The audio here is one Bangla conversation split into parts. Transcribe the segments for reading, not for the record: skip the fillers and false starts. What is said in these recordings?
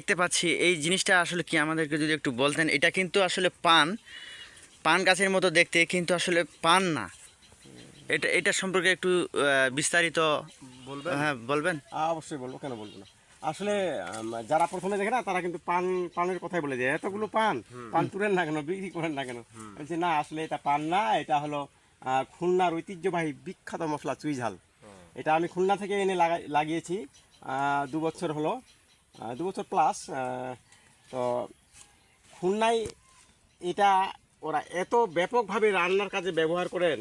দেখতে পাচ্ছি এই জিনিসটা আসলে কি আমাদেরকে যদি একটু বলতেন। এটা কিন্তু আসলে পান গাছের মতো দেখতে, কিন্তু আসলে পান না। এটা সম্পর্কে একটু বিস্তারিত বলবেন? হ্যাঁ বলবেন। অবশ্যই বলবো, কেন বলবো না। আসলে যারা প্রথমে দেখে না, তারা কিন্তু পানের কথাই বলে যে এতগুলো পান তুলেন না কেন, বিক্রি করেন না কেন। বলছি না, আসলে এটা পান না, এটা হলো খুলনার ঐতিহ্যবাহী বিখ্যাত মশলা চুইঝাল। এটা আমি খুলনা থেকে এনে লাগিয়েছি 2 বছর হলো, 2 বছর প্লাস। তো খুলনায় এটা ওরা এত ব্যাপকভাবে রান্নার কাজে ব্যবহার করেন,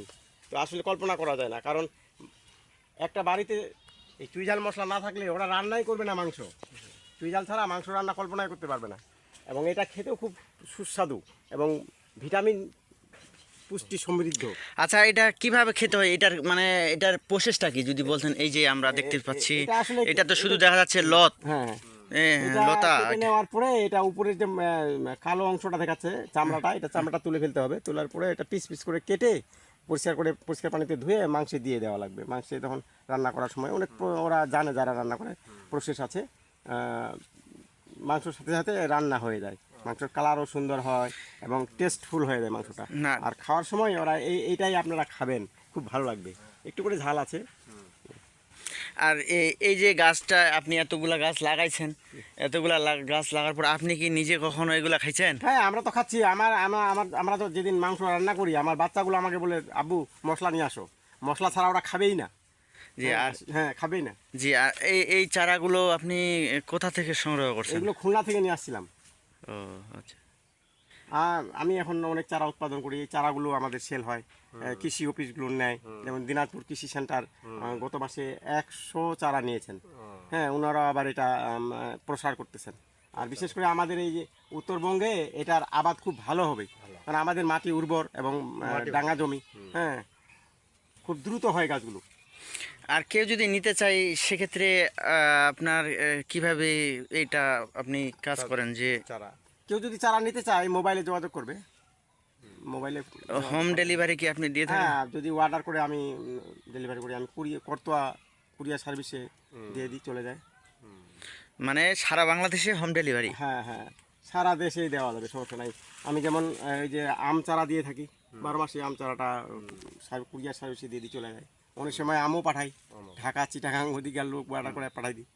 তো আসলে কল্পনা করা যায় না। কারণ একটা বাড়িতে এই চুইঝাল মশলা না থাকলে ওরা রান্নাই করবে না মাংস। চুইঝাল ছাড়া মাংস রান্না কল্পনাই করতে পারবে না। এবং এটা খেতেও খুব সুস্বাদু এবং ভিটামিন পুষ্টি সমৃদ্ধ। আচ্ছা, এটা কিভাবে খেতে হয়? এটার মানে এটার প্রসেসটা কি যদি বলতেন? এই যে আমরা দেখতে পাচ্ছি এটা তো শুধু দেখা যাচ্ছে লত। হ্যাঁ, হ্যাঁ, লতা। কেটে নেওয়ার পরে এটা উপরের যে কালো অংশটা দেখাচ্ছে চামড়াটা, এটা চামড়াটা তুলে ফেলতে হবে। তোলার পরে এটা পিস পিস করে কেটে পরিষ্কার পানিতে ধুয়ে মাংসে দিয়ে দেওয়া লাগবে। মাংসে তখন রান্না করার সময় অনেক ওরা জানে, যারা রান্না করে, প্রসেস আছে। মাংসর সাথে সাথে রান্না হয়ে যায়, মাংসের কালারও সুন্দর হয় এবং টেস্টফুল হয়ে যায় মাংসটা। না, আর খাওয়ার সময় ওরা এইটাই আপনারা খাবেন, খুব ভালো লাগবে। একটু করে ঝাল আছে। আর এই যে গাছটা আপনি এতগুলা গাছ লাগাইছেন, এতগুলা গাছ লাগার পর আপনি কি নিজে কখনো এগুলা খাইছেন? হ্যাঁ, আমরা তো খাচ্ছি। আমরা তো যেদিন মাংস রান্না করি, আমার বাচ্চাগুলো আমাকে বলে, আব্বু মশলা নিয়ে আসো। মশলা ছাড়া ওরা খাবেই না। জি। আর হ্যাঁ, খাবেই না। জি, আর এই চারাগুলো আপনি কোথা থেকে সংগ্রহ করছেন? এগুলো খুলনা থেকে নিয়ে আসছিলাম। ও আচ্ছা। আর আমি এখন অনেক চারা উৎপাদন করি। এই চারাগুলো আমাদের সেল হয়, কৃষি অফিসগুলো নেয়। যেমন দিনাজপুর কৃষি সেন্টার গত মাসে 100 চারা নিয়েছেন। হ্যাঁ, ওনারা আবার এটা প্রসার করতেছেন। আর বিশেষ করে আমাদের এই যে উত্তরবঙ্গে এটার আবাদ খুব ভালো হবে, কারণ আমাদের মাটি উর্বর এবং ডাঙা জমি। হ্যাঁ, খুব দ্রুত হয় গাছগুলো। আর কেউ যদি নিতে চায় সেক্ষেত্রে আপনার কিভাবে এইটা আপনি কাজ করেন? যে চারা কেউ যদি চারা নিতে চায়, মোবাইলে যোগাযোগ করবে। মোবাইলে হোম ডেলিভারি কি আপনি দিয়ে থাকেন? হ্যাঁ, যদি অর্ডার করে আমি ডেলিভারি করি। আমি করতোয়া কুরিয়ার সার্ভিসে দিয়ে দিই, চলে যায়। মানে সারা বাংলাদেশে হোম ডেলিভারি? হ্যাঁ হ্যাঁ, সারা দেশেই দেওয়া যাবে, সমস্যা নাই। আমি যেমন এই যে আম চারা দিয়ে থাকি, 12 মাসে আম চারাটা কুরিয়ার সার্ভিসে দিয়ে দিই, চলে যায়। অনেক সময় আমও পাঠাই, ঢাকা চিটাগাং ওদিকে লোক অর্ডার করে পাঠাই দিই।